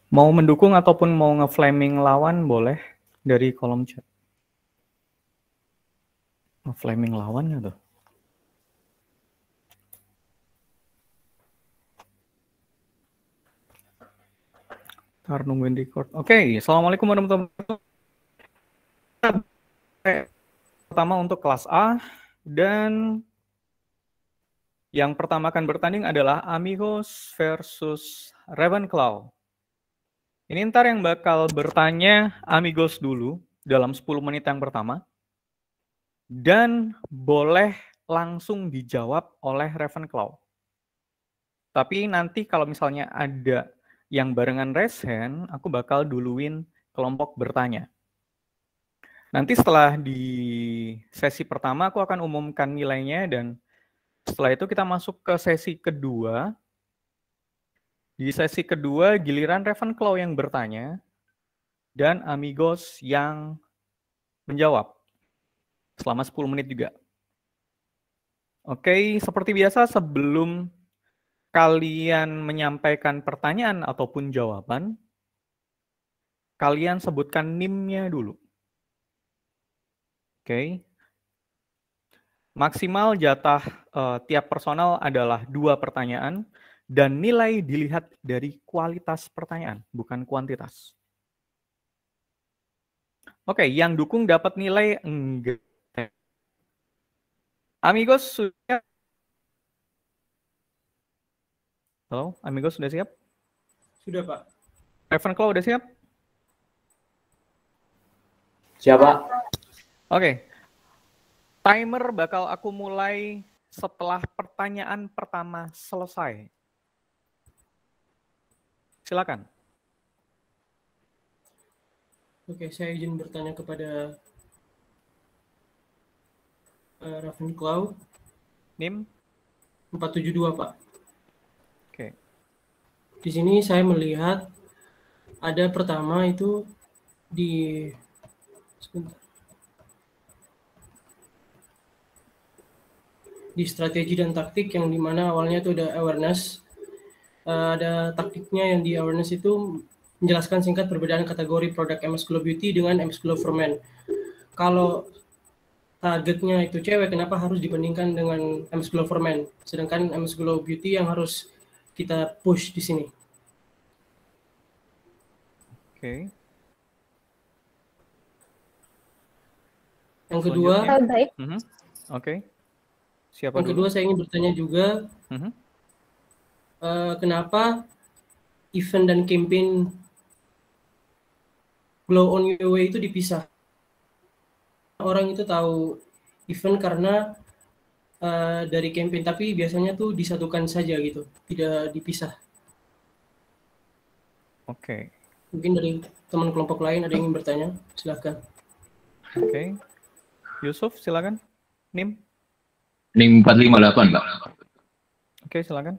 Mau mendukung ataupun mau nge-flaming lawan boleh dari kolom chat. Nge-flaming lawan nggak tuh? Ntar nungguin record. Oke, assalamualaikum warahmatullahi wabarakatuh. Pertama untuk kelas A dan yang pertama akan bertanding adalah Amigos versus Ravenclaw. Ini ntar yang bakal bertanya Amigos dulu dalam 10 menit yang pertama. Dan boleh langsung dijawab oleh Ravenclaw. Tapi nanti kalau misalnya ada yang barengan raise hand, aku bakal duluin kelompok bertanya. Nanti setelah di sesi pertama aku akan umumkan nilainya dan setelah itu kita masuk ke sesi kedua. Di sesi kedua giliran Ravenclaw yang bertanya dan Amigos yang menjawab selama 10 menit juga. Oke, seperti biasa sebelum kalian menyampaikan pertanyaan ataupun jawaban, kalian sebutkan NIM-nya dulu. Oke. Maksimal jatah tiap personal adalah 2 pertanyaan dan nilai dilihat dari kualitas pertanyaan, bukan kuantitas. Oke, yang dukung dapat nilai enggak. Amigos sudah. Halo, Amigos sudah siap? Sudah, Pak. Ravenclaw udah siap? Siap, Pak. Oke. Timer bakal aku mulai setelah pertanyaan pertama selesai. Silakan. Oke, saya izin bertanya kepada Ravenclaw. NIM 472, Pak. Oke. Di sini saya melihat ada pertama itu di strategi dan taktik yang dimana awalnya itu ada awareness, ada taktiknya yang di awareness itu menjelaskan singkat perbedaan kategori produk MS Glow Beauty dengan MS Glow for Men. Kalau targetnya itu cewek, kenapa harus dibandingkan dengan MS Glow for Men? Sedangkan MS Glow Beauty yang harus kita push di sini. Oke. Yang kedua, baik. Oke. Siapa yang dulu? kedua saya ingin bertanya juga, kenapa event dan campaign Glow on Your Way itu dipisah? Orang itu tahu event karena dari campaign, tapi biasanya tuh disatukan saja gitu, tidak dipisah. Oke. Mungkin dari teman kelompok lain ada yang ingin bertanya, silakan. Oke. Yusuf, silakan. NIM. NIM 458, Pak. Oke, silakan.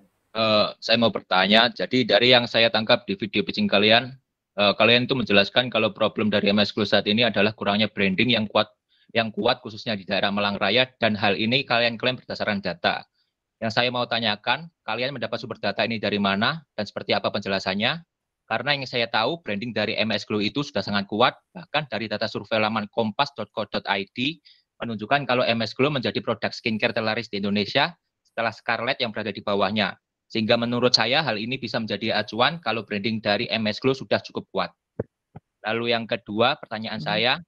Saya mau bertanya, jadi dari yang saya tangkap di video pitching kalian, kalian itu menjelaskan kalau problem dari MS Glow saat ini adalah kurangnya branding yang kuat khususnya di daerah Malang Raya, dan hal ini kalian klaim berdasarkan data. Yang saya mau tanyakan, kalian mendapat sumber data ini dari mana dan seperti apa penjelasannya? Karena yang saya tahu branding dari MS Glow itu sudah sangat kuat, bahkan dari data survei laman kompas.co.id menunjukkan kalau MS Glow menjadi produk skincare terlaris di Indonesia setelah Scarlett yang berada di bawahnya. Sehingga menurut saya hal ini bisa menjadi acuan kalau branding dari MS Glow sudah cukup kuat. Lalu yang kedua, pertanyaan saya,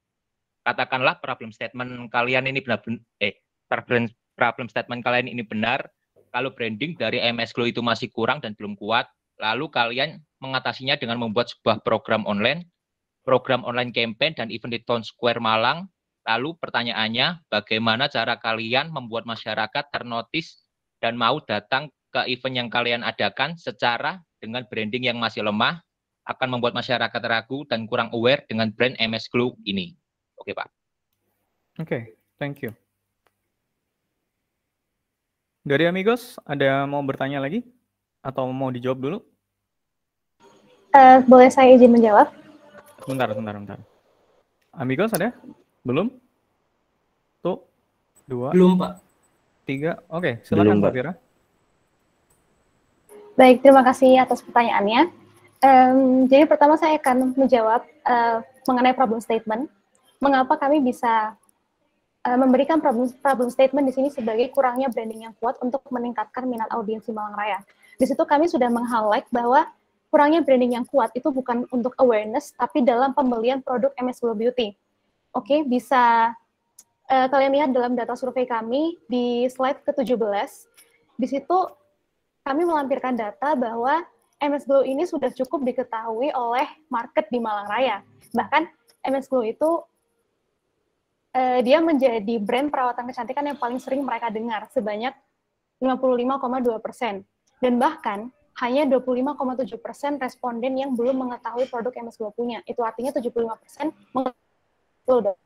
katakanlah problem statement kalian ini problem statement kalian ini benar, kalau branding dari MS Glow itu masih kurang dan belum kuat, lalu kalian mengatasinya dengan membuat sebuah program online campaign dan event di Town Square Malang. Lalu pertanyaannya, bagaimana cara kalian membuat masyarakat ternotis dan mau datang ke event yang kalian adakan secara dengan branding yang masih lemah, akan membuat masyarakat ragu dan kurang aware dengan brand MS Glow ini. Oke, Pak. Oke, thank you. Dari Amigos, ada mau bertanya lagi? Atau mau dijawab dulu? Boleh saya izin menjawab? Bentar. Amigos ada? Belum? Tuh, 2. Belum, Pak. 3. Oke, silakan Mbak Fira. Baik, terima kasih atas pertanyaannya. Jadi pertama saya akan menjawab mengenai problem statement. Mengapa kami bisa memberikan problem statement di sini sebagai kurangnya branding yang kuat untuk meningkatkan minat audiens di Malang Raya. Di situ kami sudah meng-highlight bahwa kurangnya branding yang kuat itu bukan untuk awareness, tapi dalam pembelian produk MS Glow Beauty. Oke, bisa kalian lihat dalam data survei kami di slide ke-17. Di situ kami melampirkan data bahwa MS Glow ini sudah cukup diketahui oleh market di Malang Raya. Bahkan MS Glow itu dia menjadi brand perawatan kecantikan yang paling sering mereka dengar, sebanyak 55,2%. Dan bahkan hanya 25,7% responden yang belum mengetahui produk MS Glow punya. Itu artinya 75% mengetahui.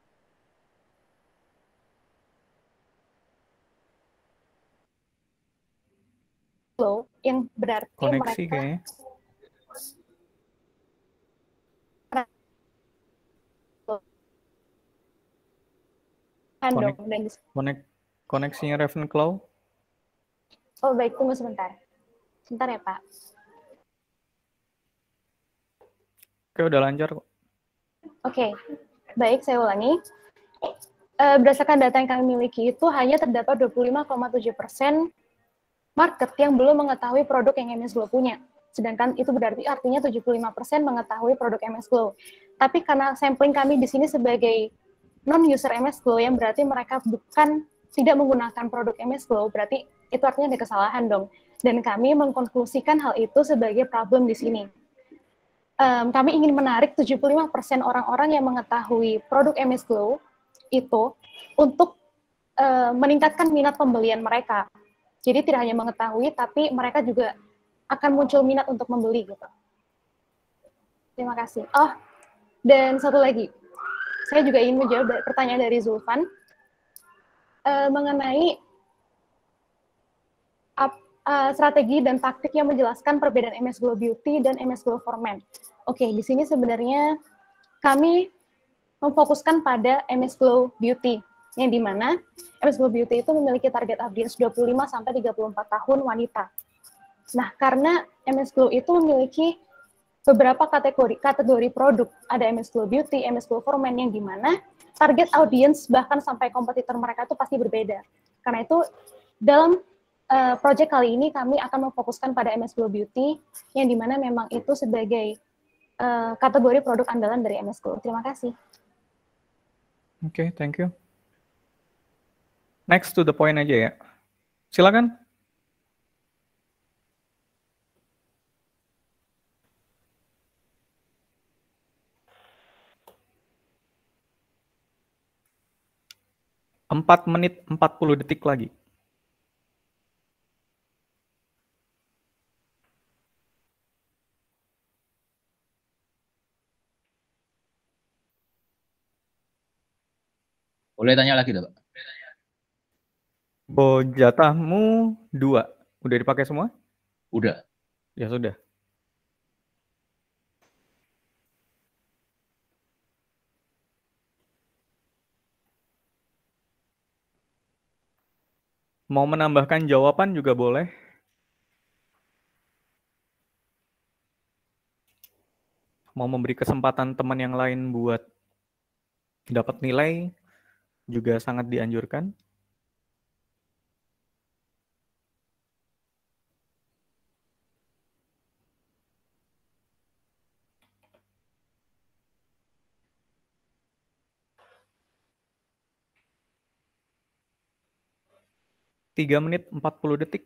Glow yang berarti Koneksi mereka kayaknya. Koneksinya Ravenclaw. Oh baik, tunggu sebentar. Sebentar ya Pak. Oke, udah lancar kok. Oke, baik saya ulangi. Berdasarkan data yang kami miliki itu hanya terdapat 25,7% market yang belum mengetahui produk yang MS Glow punya. Sedangkan itu berarti artinya 75% mengetahui produk MS Glow. Tapi karena sampling kami di sini sebagai non-user MS Glow, yang berarti mereka tidak menggunakan produk MS Glow, berarti itu artinya ada kesalahan dong. Dan kami mengkonklusikan hal itu sebagai problem di sini. Kami ingin menarik 75% orang-orang yang mengetahui produk MS Glow itu untuk meningkatkan minat pembelian mereka. Jadi tidak hanya mengetahui, tapi mereka juga akan muncul minat untuk membeli gitu. Terima kasih. Oh, dan satu lagi. Saya juga ingin menjawab pertanyaan dari Zulfan mengenai strategi dan taktik yang menjelaskan perbedaan MS Glow Beauty dan MS Glow for Men. Oke, di sini sebenarnya kami memfokuskan pada MS Glow Beauty, yang dimana MS Glow Beauty itu memiliki target audiens 25-34 tahun wanita. Nah, karena MS Glow itu memiliki beberapa kategori produk, ada MS Glow Beauty, MS Glow for Men, yang dimana target audiens bahkan sampai kompetitor mereka itu pasti berbeda. Karena itu dalam project kali ini kami akan memfokuskan pada MS Glow Beauty, yang dimana memang itu sebagai kategori produk andalan dari MS Glow. Terima kasih. Oke, thank you. Next to the point aja ya. Silakan. Empat menit 40 detik lagi. Boleh tanya lagi, Pak? Jatahmu 2. Udah dipakai semua? Udah. Ya sudah. Mau menambahkan jawaban juga boleh. Mau memberi kesempatan teman yang lain buat dapat nilai juga sangat dianjurkan. Tiga menit 40 detik.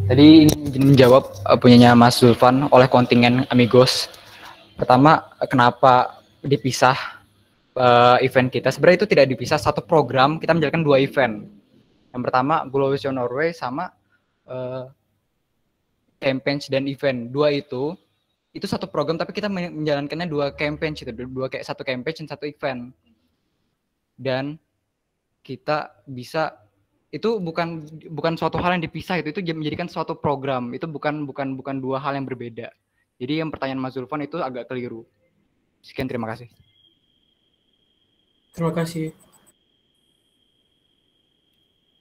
Tadi ini menjawab punyanya Mas Zulfan oleh kontingen Amigos. Pertama, kenapa dipisah event kita? Sebenarnya itu tidak dipisah, satu program kita menjalankan 2 event. Yang pertama Glow Vision Norway sama campaign dan event. 2 itu satu program, tapi kita menjalankannya 2 campaign itu, satu campaign dan satu event. Dan kita bisa, itu bukan suatu hal yang dipisah, itu menjadikan suatu program. Itu bukan 2 hal yang berbeda. Jadi yang pertanyaan Mas Zulfan itu agak keliru. Sekian, terima kasih. Terima kasih.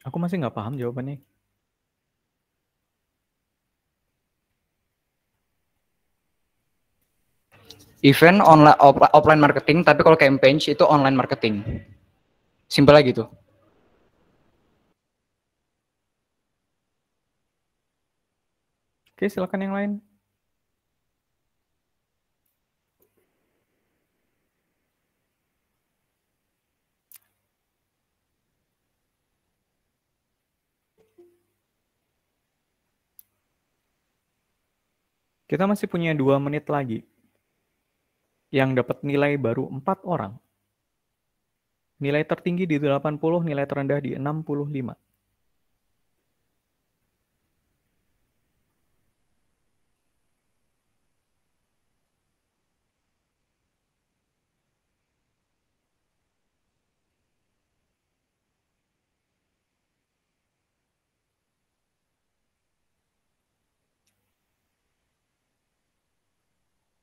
Aku masih nggak paham jawabannya. Event online offline marketing, tapi kalau campaign itu online marketing. Simpel aja gitu. Oke, silakan yang lain. Kita masih punya 2 menit lagi. Yang dapat nilai baru 4 orang. Nilai tertinggi di 80, nilai terendah di 65.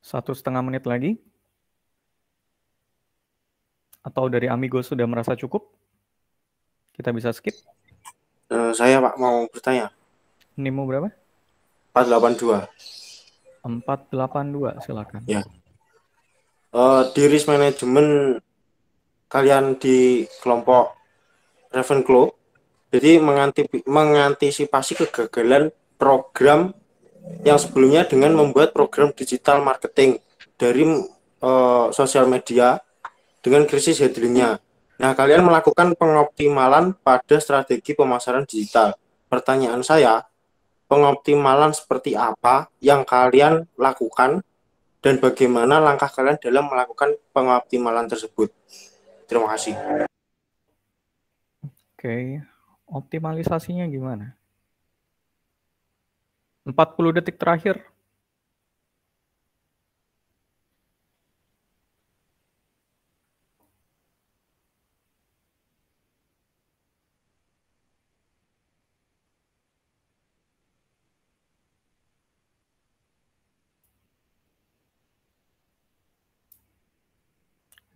Satu setengah menit lagi. Atau dari Amigo sudah merasa cukup? Kita bisa skip. Saya Pak mau bertanya. Nimo berapa? 482. 482, silakan. Ya. Di risk management kalian di kelompok Ravenclaw, jadi mengantisipasi kegagalan program yang sebelumnya dengan membuat program digital marketing dari sosial media dengan krisis handlingnya. Nah, kalian melakukan pengoptimalan pada strategi pemasaran digital. Pertanyaan saya, pengoptimalan seperti apa yang kalian lakukan dan bagaimana langkah kalian dalam melakukan pengoptimalan tersebut? Terima kasih. Oke, optimalisasinya gimana? 40 detik terakhir.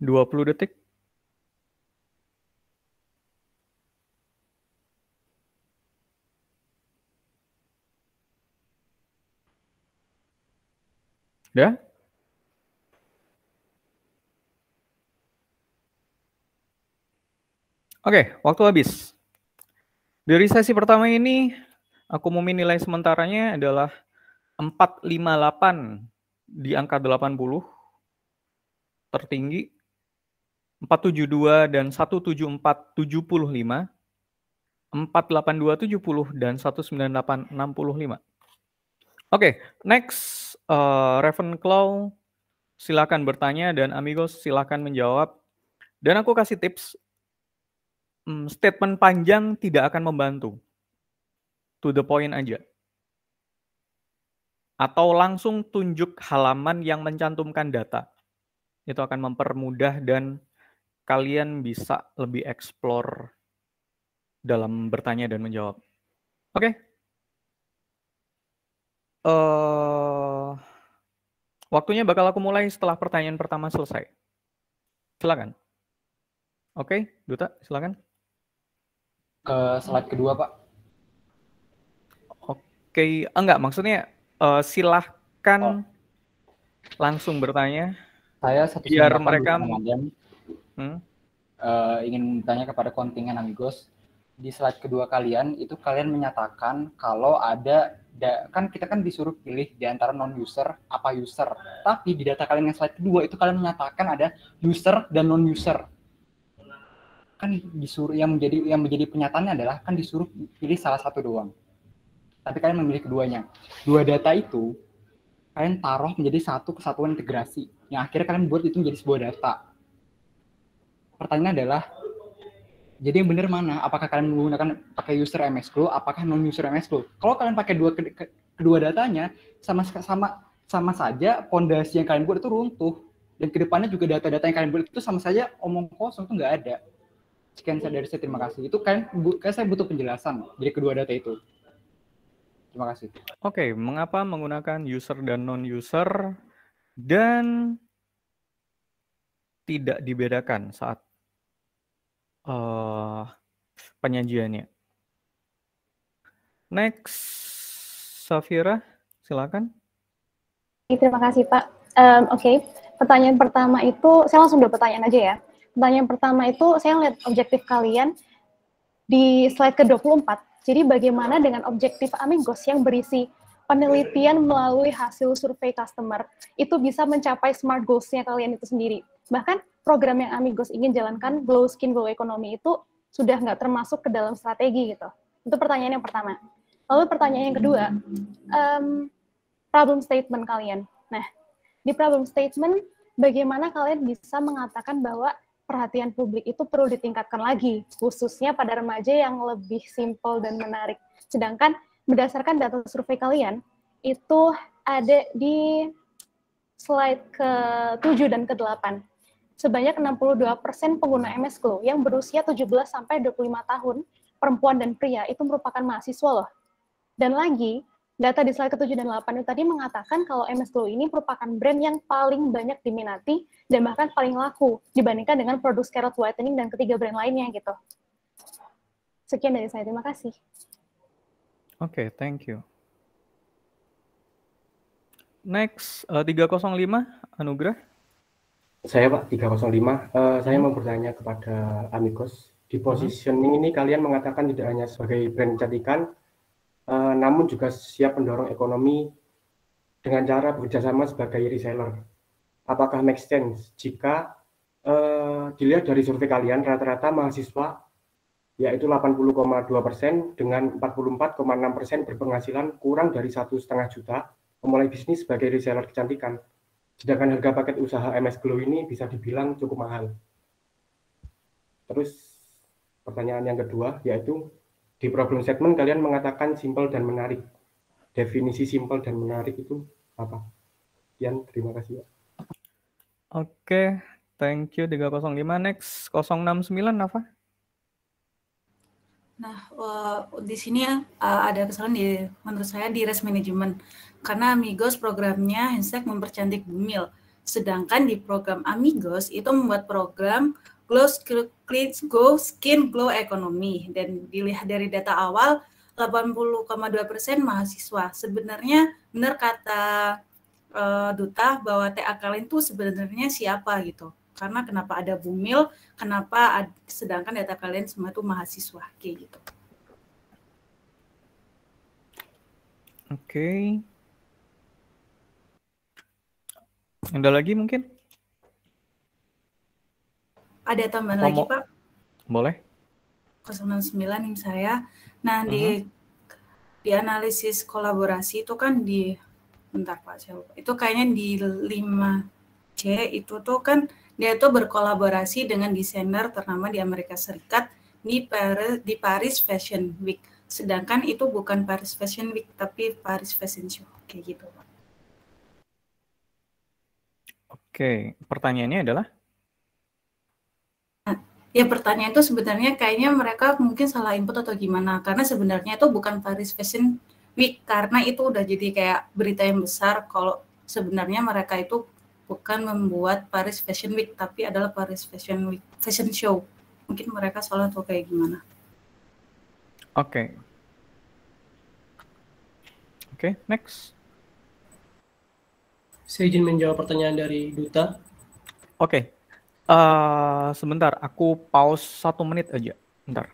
Dua 20 detik. Udah? Oke, waktu habis. Dari sesi pertama ini, aku mau nilai sementaranya adalah 458 di angka 80, tertinggi. 472 dan 174, 75. 482, 70, dan 198, 65. Oke, next, Ravenclaw, silakan bertanya, dan Amigos silakan menjawab. Dan aku kasih tips, statement panjang tidak akan membantu. To the point aja. Atau langsung tunjuk halaman yang mencantumkan data. Itu akan mempermudah dan kalian bisa lebih explore dalam bertanya dan menjawab. Oke. Waktunya bakal aku mulai setelah pertanyaan pertama selesai. Silakan. Oke, Duta, silakan. Ke slide kedua, Pak. Oke, enggak, maksudnya silahkan langsung bertanya. Saya biar mereka ingin bertanya kepada kontingen Amigos. Di slide kedua kalian, itu kalian menyatakan kalau ada, kan kita kan disuruh pilih di antara non-user apa user. Tapi di data kalian yang slide kedua, itu kalian menyatakan ada user dan non-user. Kan disuruh, yang menjadi penyataannya adalah kan disuruh pilih salah satu doang. Tapi kalian memilih keduanya. Dua data itu kalian taruh menjadi satu kesatuan integrasi yang akhirnya kalian buat itu menjadi sebuah data. Pertanyaannya adalah, jadi yang benar mana? Apakah kalian menggunakan pakai user MS Glow, apakah non user MS Glow? Kalau kalian pakai kedua datanya, sama saja fondasi yang kalian buat itu runtuh, dan kedepannya juga data-data yang kalian buat itu sama saja omong kosong, itu nggak ada. Sekian dari saya, terima kasih. Itu kan saya butuh penjelasan dari kedua data itu. Terima kasih. Oke, mengapa menggunakan user dan non-user dan tidak dibedakan saat penyajiannya. Next, Safira, silakan. Terima kasih, Pak. Oke, pertanyaan pertama itu, saya langsung dua pertanyaan aja ya. Pertanyaan pertama itu, saya lihat objektif kalian di slide ke-24. Jadi bagaimana dengan objektif Amigos yang berisi penelitian melalui hasil survei customer, itu bisa mencapai SMART goals-nya kalian itu sendiri. Bahkan program yang Amigos ingin jalankan, Glow Skin, Glow Economy, itu sudah nggak termasuk ke dalam strategi gitu. Itu pertanyaan yang pertama. Lalu pertanyaan yang kedua, problem statement kalian. Nah, di problem statement, bagaimana kalian bisa mengatakan bahwa perhatian publik itu perlu ditingkatkan lagi, khususnya pada remaja yang lebih simpel dan menarik. Sedangkan berdasarkan data survei kalian, itu ada di slide ke-7 dan ke-8. Sebanyak 62% pengguna MS Glow yang berusia 17-25 tahun, perempuan dan pria, itu merupakan mahasiswa loh. Dan lagi, data di slide ke-7 dan 8 itu tadi mengatakan kalau MS Glow ini merupakan brand yang paling banyak diminati dan bahkan paling laku dibandingkan dengan produk Carrot Whitening dan ketiga brand lainnya gitu. Sekian dari saya, terima kasih. Oke, thank you. Next, 305, Anugrah. Saya Pak, 305. Saya mau bertanya kepada Amigos. Di positioning ini kalian mengatakan tidak hanya sebagai brand kecantikan, namun juga siap mendorong ekonomi dengan cara bekerjasama sebagai reseller. Apakah make sense jika dilihat dari survei kalian rata-rata mahasiswa yaitu 80,2% dengan 44,6% berpenghasilan kurang dari 1,5 juta memulai bisnis sebagai reseller kecantikan. Sedangkan harga paket usaha MS Glow ini bisa dibilang cukup mahal. Terus pertanyaan yang kedua yaitu di problem statement kalian mengatakan simple dan menarik. Definisi simple dan menarik itu apa? Sekian, terima kasih Pak. Oke, thank you 305. Next 069, Nafa. Nah, di sini ada kesalahan menurut saya di risk management. Karena Amigos programnya hashtag mempercantik bumil. Sedangkan di program Amigos itu membuat program Glow Skin Glow Economy. Dan dilihat dari data awal, 80,2% mahasiswa. Sebenarnya benar kata Duta bahwa TA kalian itu sebenarnya siapa gitu. Karena kenapa ada bumil, kenapa sedangkan data kalian semua itu mahasiswa, kayak gitu. Oke. Ada lagi mungkin? Ada tambahan lagi, Pak? Boleh. 069 ini saya. Nah, di analisis kolaborasi itu kan bentar Pak, saya lupa. Itu kayaknya di 5C itu tuh kan dia tuh berkolaborasi dengan desainer ternama di Amerika Serikat di Paris Fashion Week. Sedangkan itu bukan Paris Fashion Week, tapi Paris Fashion Show. Kayak gitu, Pak. Oke, pertanyaannya adalah? Ya, pertanyaan itu sebenarnya kayaknya mereka mungkin salah input atau gimana. Karena sebenarnya itu bukan Paris Fashion Week, karena itu udah jadi kayak berita yang besar kalau sebenarnya mereka itu bukan membuat Paris Fashion Week, tapi adalah Paris Fashion Week, Fashion Show. Mungkin mereka salah atau kayak gimana. Oke, next. Saya izin menjawab pertanyaan dari Duta. Oke, sebentar, aku pause 1 menit aja. Bentar.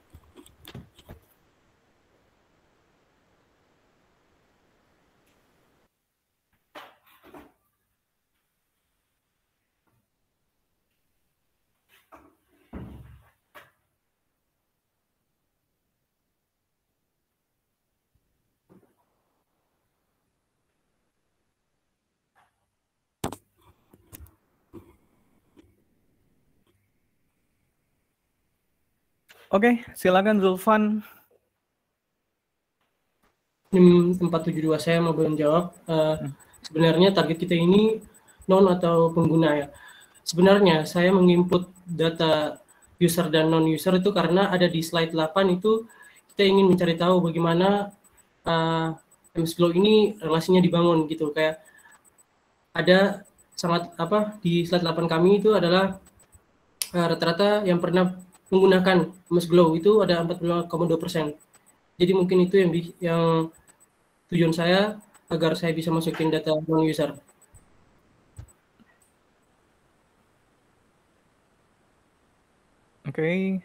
Oke, silakan Zulfan. 472 saya mau menjawab. Sebenarnya target kita ini non atau pengguna ya. Sebenarnya saya menginput data user dan non user itu karena ada di slide 8 itu kita ingin mencari tahu bagaimana MS Glow ini relasinya dibangun gitu. Kayak ada sangat di slide 8 kami itu adalah rata-rata yang pernah menggunakan MS Glow itu ada 45,2%. Jadi mungkin itu yang tujuan saya agar saya bisa masukin data non-user. Oke,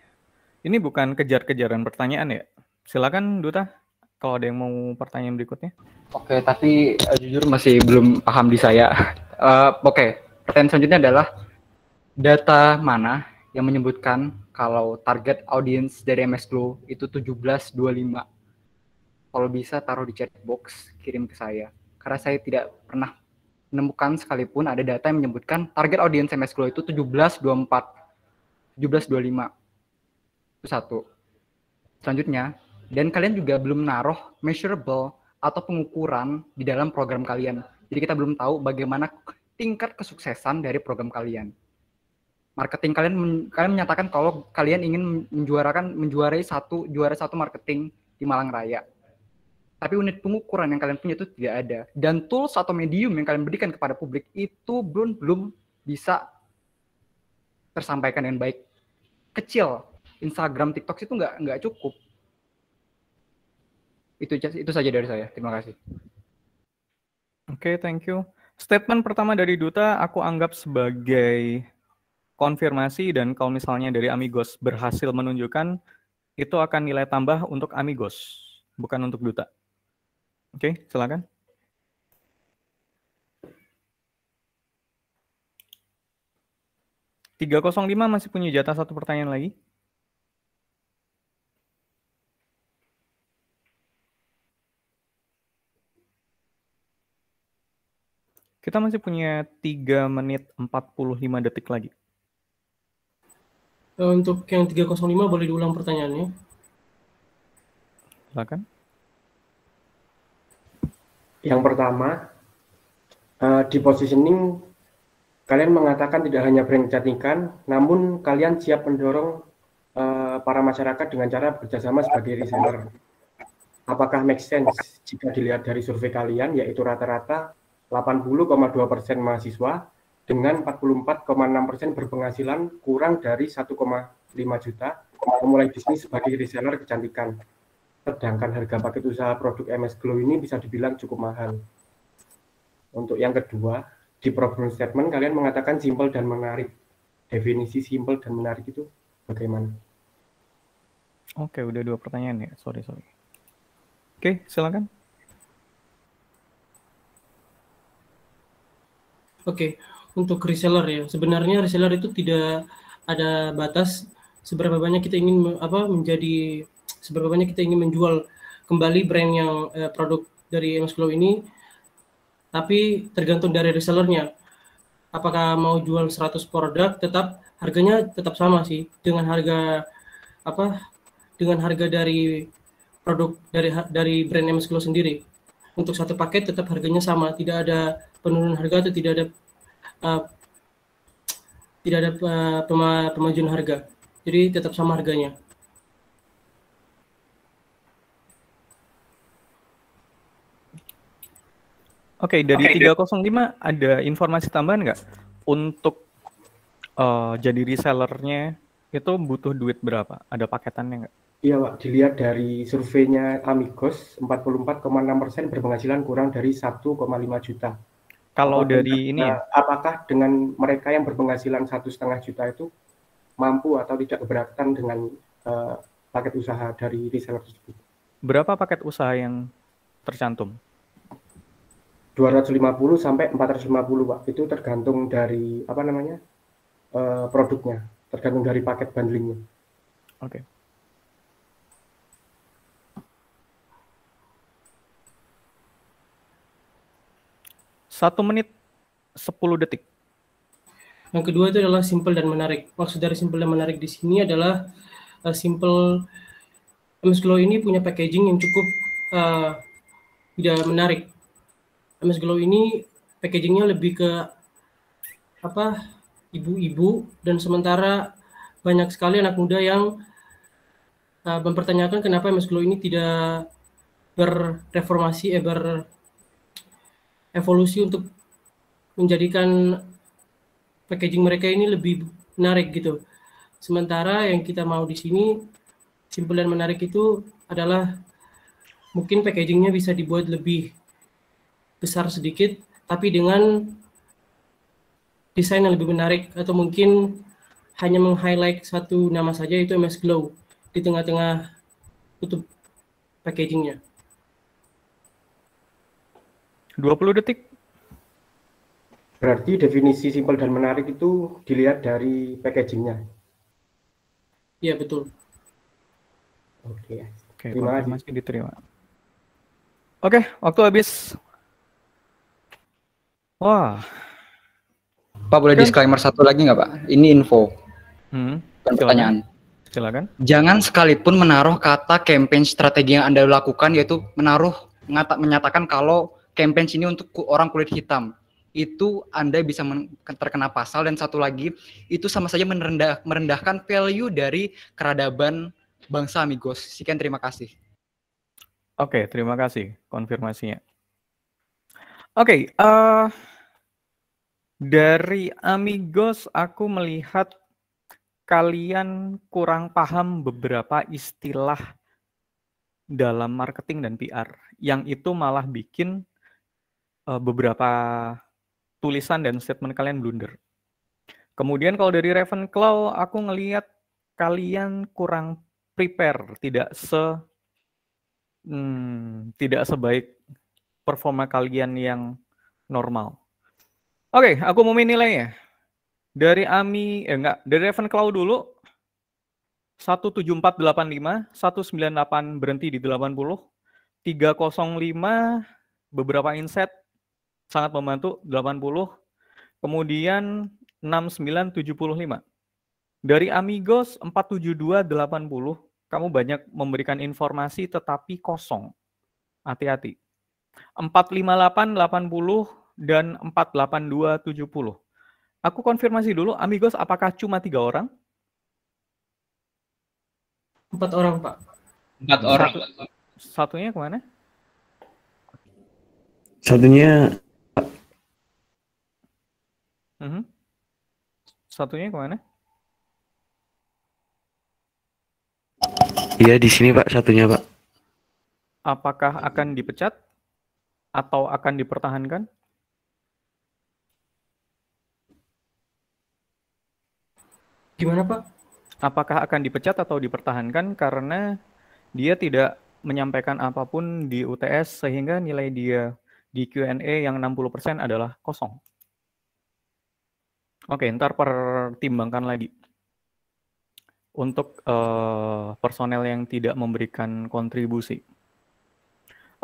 ini bukan kejar-kejaran pertanyaan ya. Silakan Duta, kalau ada yang mau pertanyaan berikutnya. Oke, tapi jujur masih belum paham di saya. Oke, pertanyaan selanjutnya adalah data mana yang menyebutkan kalau target audience dari MS Glow itu 1725. Kalau bisa taruh di chat box, kirim ke saya. Karena saya tidak pernah menemukan sekalipun ada data yang menyebutkan target audience MS Glow itu 1724. 1725. Itu satu. Selanjutnya, dan kalian juga belum naruh measurable atau pengukuran di dalam program kalian. Jadi kita belum tahu bagaimana tingkat kesuksesan dari program kalian. Marketing kalian menyatakan kalau kalian ingin menjuarai juara satu marketing di Malang Raya. Tapi unit pengukuran yang kalian punya itu tidak ada. Dan tools atau medium yang kalian berikan kepada publik itu belum bisa tersampaikan dengan baik. Kecil, Instagram, TikTok itu nggak cukup. Itu saja dari saya. Terima kasih. Oke, thank you. Statement pertama dari Duta aku anggap sebagai konfirmasi, dan kalau misalnya dari Amigos berhasil menunjukkan, itu akan nilai tambah untuk Amigos, bukan untuk Duta. Oke, silakan. .305 masih punya jatah satu pertanyaan lagi. Kita masih punya 3 menit 45 detik lagi. Untuk yang 305 boleh diulang pertanyaannya. Silakan. Yang pertama, di positioning kalian mengatakan tidak hanya brand kecantikan, namun kalian siap mendorong para masyarakat dengan cara bekerjasama sebagai reseller. Apakah make sense jika dilihat dari survei kalian, yaitu rata-rata 80,2% mahasiswa dengan 44,6% berpenghasilan kurang dari 1,5 juta memulai bisnis sebagai reseller kecantikan. Sedangkan harga paket usaha produk MS Glow ini bisa dibilang cukup mahal. Untuk yang kedua, di problem statement kalian mengatakan simple dan menarik. Definisi simple dan menarik itu bagaimana? Oke, udah 2 pertanyaan ya. Sorry. Oke, silakan. Oke, untuk reseller ya. Sebenarnya reseller itu tidak ada batas seberapa banyak kita ingin seberapa banyak kita ingin menjual kembali brand yang produk dari MS Glow ini, tapi tergantung dari resellernya. Apakah mau jual 100 produk, harganya tetap sama sih dengan harga dari produk dari brand MS Glow sendiri. Untuk satu paket tetap harganya sama, tidak ada penurunan harga atau tidak ada pemajuan harga. Jadi tetap sama harganya. Oke, dari 305 ada informasi tambahan nggak? Untuk jadi resellernya itu butuh duit berapa? Ada paketannya nggak? Iya Pak, dilihat dari surveinya Amigos, 44,6% berpenghasilan kurang dari 1,5 juta. Kalau dari ini ya? Apakah dengan mereka yang berpenghasilan 1,5 juta itu mampu atau tidak keberatan dengan paket usaha dari reseller tersebut? Berapa paket usaha yang tercantum? 250 sampai 450 Pak, itu tergantung dari produknya, tergantung dari paket bundlingnya. Oke. Satu menit 10 detik. Yang kedua itu adalah simple dan menarik. Maksud dari simple dan menarik di sini adalah simple. MS Glow ini punya packaging yang cukup tidak menarik. MS Glow ini packagingnya lebih ke ibu-ibu, dan sementara banyak sekali anak muda yang mempertanyakan kenapa MS Glow ini tidak berevolusi untuk menjadikan packaging mereka ini lebih menarik gitu. Sementara yang kita mau di sini simpel dan menarik itu adalah mungkin packagingnya bisa dibuat lebih besar sedikit, tapi dengan desain yang lebih menarik, atau mungkin hanya meng-highlight satu nama saja, itu MS Glow di tengah-tengah tutup packagingnya. 20 detik. Berarti definisi simpel dan menarik itu dilihat dari packagingnya. Iya, betul. Oke, Oke, terima kasih. konfirmasi diterima. Oke, waktu habis. Wah. Pak, boleh disclaimer satu lagi nggak, Pak? Ini info, bukan pertanyaan. Silakan. Jangan sekalipun menaruh kata campaign strategi yang Anda lakukan, yaitu menyatakan kalau campaign ini untuk orang kulit hitam. Itu Anda bisa terkena pasal, dan satu lagi, itu sama saja merendahkan value dari keradaban bangsa Amigos. Sekian, terima kasih. Oke, terima kasih konfirmasinya. Oke, dari Amigos aku melihat kalian kurang paham beberapa istilah dalam marketing dan PR, yang itu malah bikin beberapa tulisan dan statement kalian blunder. Kemudian kalau dari Ravenclaw, aku ngelihat kalian kurang prepare, tidak sebaik performa kalian yang normal. Oke, aku mau nilainya. Dari dari Ravenclaw dulu, 17485, 198 berhenti di 80, 305 beberapa insight sangat membantu 80, kemudian 6975. Dari Amigos 47280, kamu banyak memberikan informasi tetapi kosong. Hati-hati. 45880 dan 48270. Aku konfirmasi dulu, Amigos apakah cuma 3 orang? 4 orang, Pak. 4 orang. Satunya kemana? Satunya Satunya kemana? Iya, di sini Pak, satunya Pak. Apakah akan dipecat atau akan dipertahankan? Gimana, Pak? Apakah akan dipecat atau dipertahankan karena dia tidak menyampaikan apapun di UTS sehingga nilai dia di Q&A yang 60% adalah kosong. Oke, ntar pertimbangkan lagi. Untuk personel yang tidak memberikan kontribusi.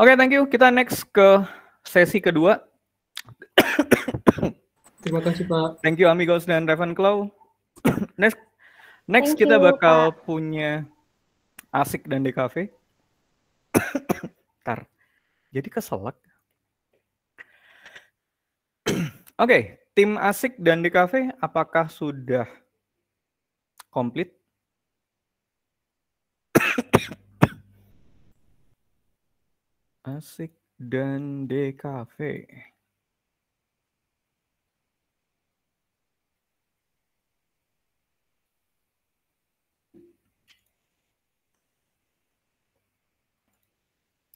Oke, thank you. Kita next ke sesi kedua. Terima kasih, Pak. Thank you, Amigos dan Ravenclaw. Next Thank kita you, bakal Pak. punya Asik dan DKV. Ntar, jadi keselak. Oke, tim Asik dan DKV apakah sudah komplit? Asik dan DKV.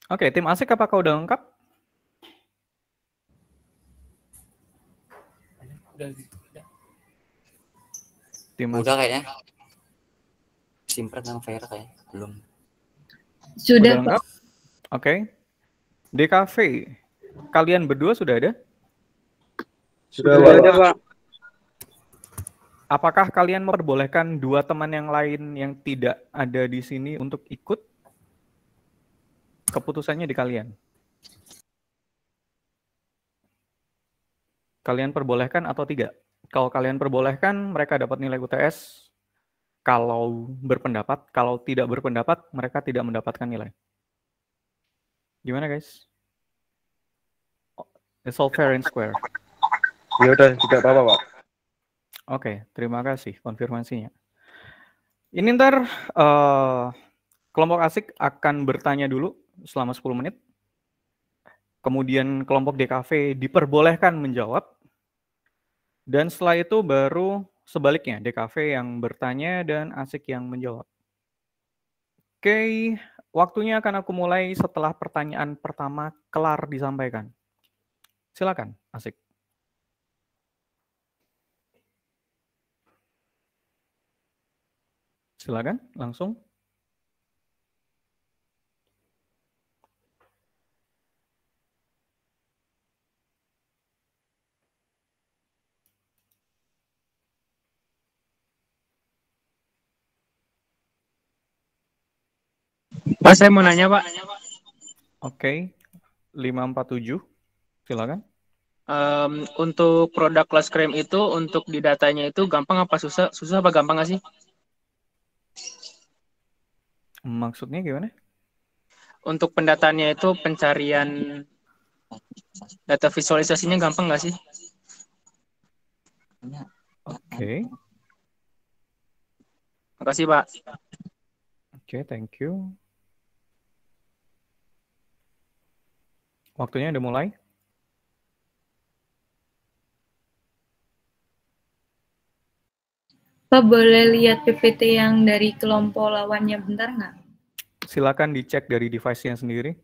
Oke, tim Asik apakah udah lengkap? Udah kayaknya. Simpret sama Vera kayaknya belum. Sudah lengkap? Oke. DKV, kalian berdua sudah ada? Sudah ada, Pak. Apakah kalian memperbolehkan 2 teman yang lain yang tidak ada di sini untuk ikut? Keputusannya di kalian. Kalian perbolehkan atau tidak? Kalau kalian perbolehkan, mereka dapat nilai UTS. Kalau berpendapat, kalau tidak berpendapat, mereka tidak mendapatkan nilai. Gimana, guys? It's all fair and square. Ya udah, tidak apa-apa, Pak. Oke, terima kasih konfirmasinya. Ini ntar kelompok Asik akan bertanya dulu selama 10 menit. Kemudian kelompok DKV diperbolehkan menjawab. Dan setelah itu baru sebaliknya, DKV yang bertanya dan Asik yang menjawab. Oke, waktunya akan aku mulai setelah pertanyaan pertama kelar disampaikan. Silakan, Asik. Silakan, langsung. Pak, saya mau nanya, Pak. Oke, 547, silakan. Untuk produk Class Cream itu, untuk di datanya itu gampang apa susah? Susah apa gampang nggak sih? Maksudnya gimana? Untuk pendataannya itu pencarian data visualisasinya gampang nggak sih? Oke. Makasih, Pak. Oke, thank you. Waktunya udah mulai. Pak, boleh lihat PPT yang dari kelompok lawannya bentar nggak? Silakan dicek dari device-nya sendiri.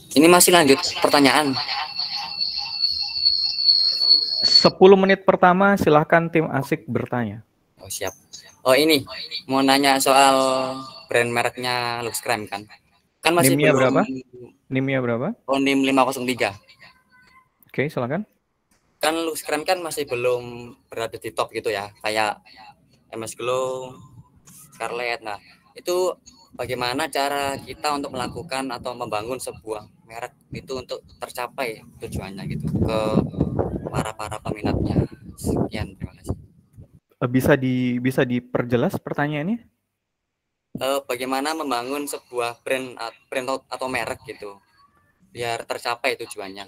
Ini masih lanjut pertanyaan. 10 menit pertama silahkan tim Asik bertanya. Oh, siap. Oh, ini mau nanya soal brand mereknya Lux Creme kan? Kan masih NIM-nya belum. berapa? NIM-nya berapa? Oh, NIM 503. Oke, silakan. Kan Lux Creme kan masih belum berada di top gitu ya, kayak MS Glow, Scarlett. Nah, itu bagaimana cara kita untuk melakukan atau membangun sebuah merek itu untuk tercapai tujuannya gitu ke para peminatnya. Sekian, terima kasih. Bisa diperjelas pertanyaannya? Bagaimana membangun sebuah brand atau merek gitu biar tercapai tujuannya.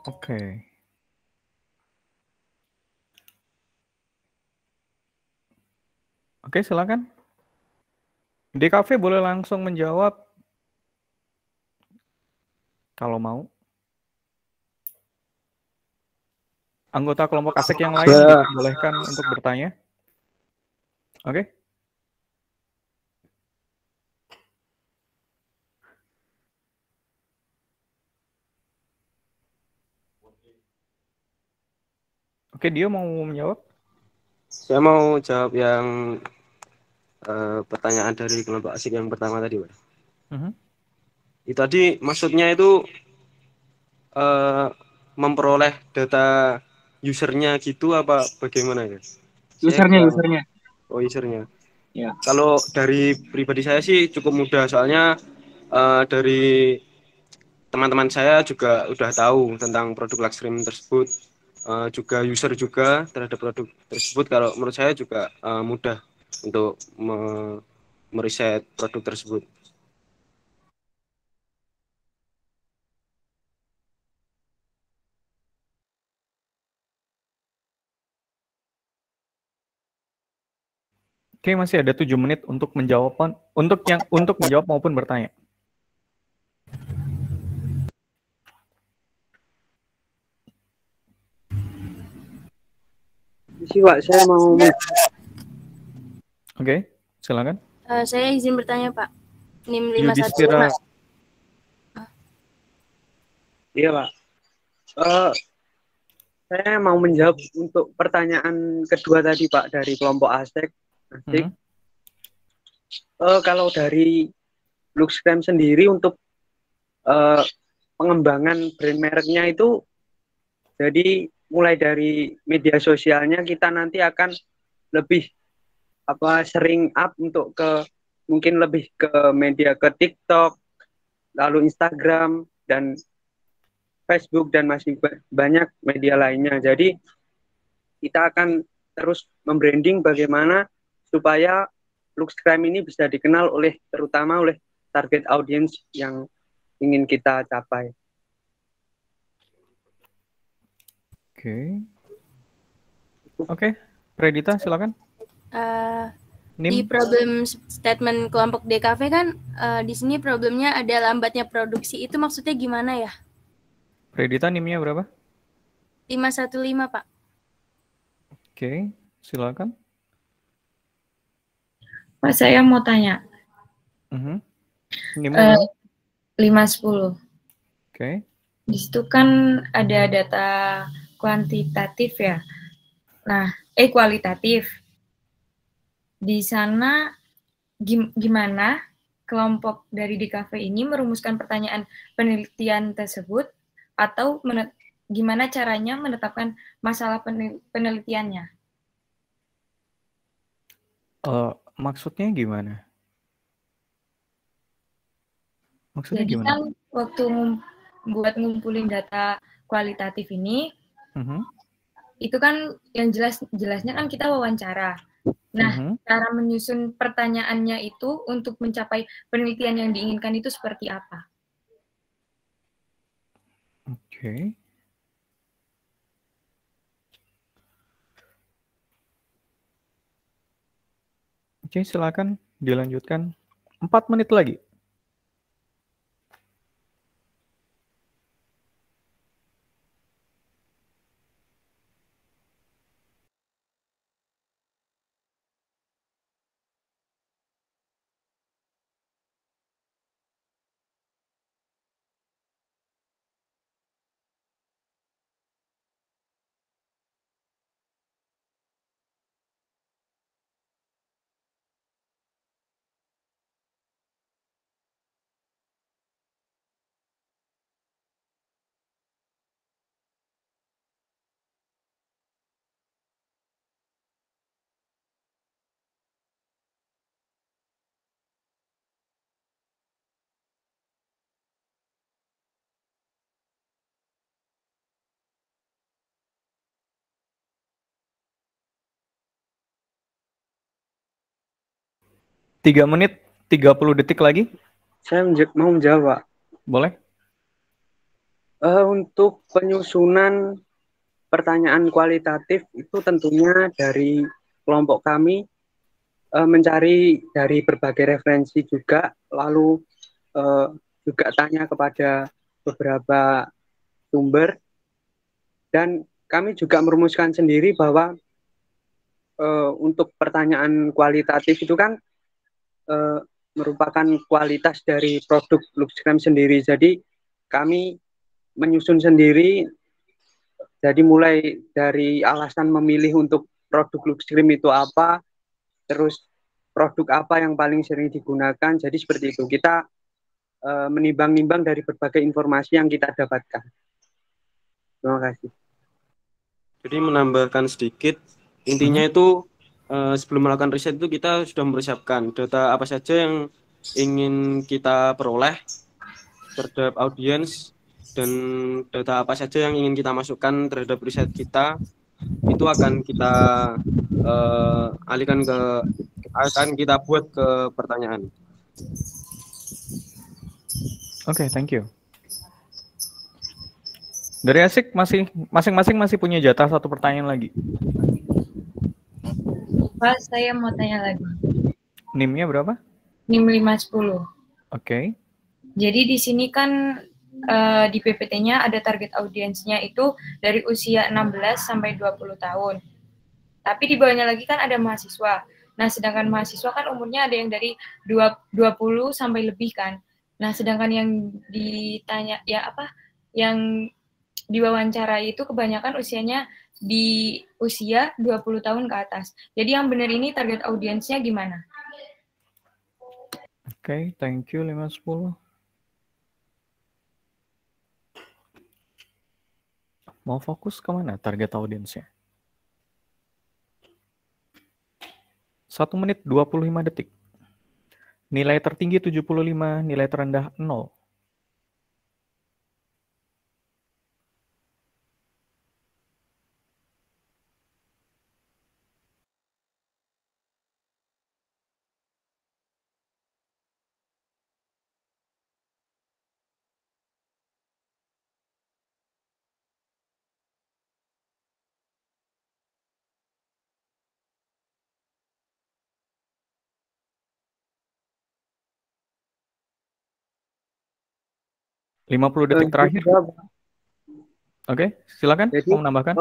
Oke. Oke, silakan. DKV boleh langsung menjawab kalau mau. Anggota kelompok Asik yang lain dibolehkan untuk bertanya. Oke. Oke, dia mau menjawab? Saya mau jawab yang pertanyaan dari kelompok Asik yang pertama tadi, Pak. Itu tadi maksudnya itu memperoleh data usernya gitu apa bagaimana ya? Usernya. Oh, usernya. Ya. Kalau dari pribadi saya sih cukup mudah, soalnya dari teman-teman saya juga udah tahu tentang produk Lux Cream tersebut, juga user juga terhadap produk tersebut. Kalau menurut saya juga mudah untuk meriset produk tersebut. Oke, masih ada 7 menit untuk menjawab maupun bertanya. Pak, saya mau. Oke, silakan. Saya izin bertanya, Pak. NIM 515. Yudhistira. Iya, Pak. Saya mau menjawab untuk pertanyaan kedua tadi, Pak, dari kelompok Asik. Kalau dari Lux Creme sendiri untuk pengembangan brand mereknya itu, jadi mulai dari media sosialnya kita nanti akan lebih sering up untuk mungkin lebih ke media ke TikTok, lalu Instagram dan Facebook dan masih banyak media lainnya. Jadi kita akan terus membranding bagaimana supaya Lux Creme ini bisa dikenal terutama oleh target audience yang ingin kita capai. Oke, Predita silakan. Di problem statement kelompok DKV kan di sini problemnya ada lambatnya produksi. Itu maksudnya gimana ya? Predita NIM-nya berapa? 515, Pak. Oke, silakan. Pak, saya mau tanya. NIM-nya berapa? 510. Oke. Di situ kan ada data kuantitatif ya. Nah, kualitatif. Di sana gimana kelompok dari DKV ini merumuskan pertanyaan penelitian tersebut atau gimana caranya menetapkan masalah penelitiannya? Maksudnya gimana? Maksudnya Jadi gimana? kan waktu buat ngumpulin data kualitatif ini, itu kan yang jelasnya kan kita wawancara. Nah, cara menyusun pertanyaannya itu untuk mencapai penelitian yang diinginkan itu seperti apa? Oke. Oke, silakan dilanjutkan. 4 menit lagi. Tiga menit 30 detik lagi. Saya mau menjawab. Boleh. Untuk penyusunan pertanyaan kualitatif itu tentunya dari kelompok kami mencari dari berbagai referensi juga, lalu juga tanya kepada beberapa sumber, dan kami juga merumuskan sendiri bahwa untuk pertanyaan kualitatif itu kan merupakan kualitas dari produk Luxcreme sendiri. Jadi kami menyusun sendiri, jadi mulai dari alasan memilih untuk produk Luxcreme itu apa, terus produk apa yang paling sering digunakan. Jadi seperti itu, kita menimbang-nimbang dari berbagai informasi yang kita dapatkan. Terima kasih. Jadi menambahkan sedikit, intinya itu sebelum melakukan riset itu kita sudah mempersiapkan data apa saja yang ingin kita peroleh terhadap audiens, dan data apa saja yang ingin kita masukkan terhadap riset kita itu akan kita akan kita buat ke pertanyaan. Oke, thank you. Dari Asik masing-masing masih punya jatah 1 pertanyaan lagi. Pak, saya mau tanya lagi. NIM-nya berapa? NIM 510. Oke. Jadi di sini kan di PPT-nya ada target audiensnya itu dari usia 16 sampai 20 tahun. Tapi di bawahnya lagi kan ada mahasiswa. Nah, sedangkan mahasiswa kan umurnya ada yang dari 20 sampai lebih kan. Nah, sedangkan yang ditanya yang diwawancarai itu kebanyakan usianya di usia 20 tahun ke atas. Jadi yang benar ini target audiensnya gimana? Oke, thank you 510. Mau fokus kemana target audiensnya? 1 menit 25 detik. Nilai tertinggi 75, nilai terendah 0. 50 detik terakhir. Oke, silakan. Jadi, mau menambahkan?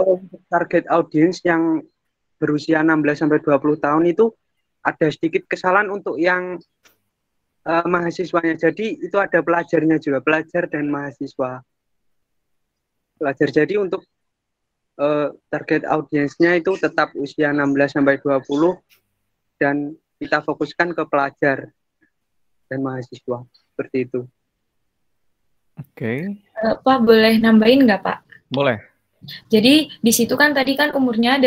Target audiens yang berusia 16 sampai 20 tahun itu ada sedikit kesalahan untuk yang mahasiswanya. Jadi itu ada pelajarnya juga, pelajar dan mahasiswa. Pelajar. Jadi untuk target audiensnya itu tetap usia 16 sampai 20 dan kita fokuskan ke pelajar dan mahasiswa. Seperti itu. Oke. Pak, boleh nambahin nggak, Pak? Boleh. Jadi di situ kan tadi kan umurnya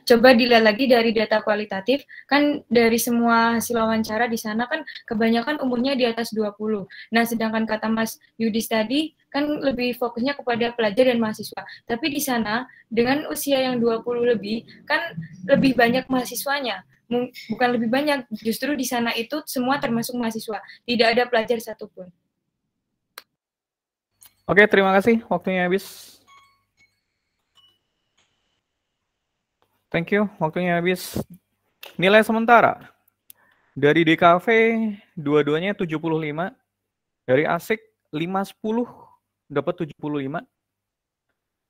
coba dilihat lagi dari data kualitatif, kan dari semua hasil wawancara di sana kan kebanyakan umurnya di atas 20. Nah, sedangkan kata Mas Yudis tadi kan lebih fokusnya kepada pelajar dan mahasiswa. Tapi di sana dengan usia yang 20 lebih kan lebih banyak mahasiswanya. Bukan lebih banyak, justru di sana itu semua termasuk mahasiswa. Tidak ada pelajar satupun. Oke, terima kasih. Waktunya habis. Thank you. Waktunya habis. Nilai sementara. Dari DKV, dua-duanya 75. Dari ASIK, 510 dapat 75.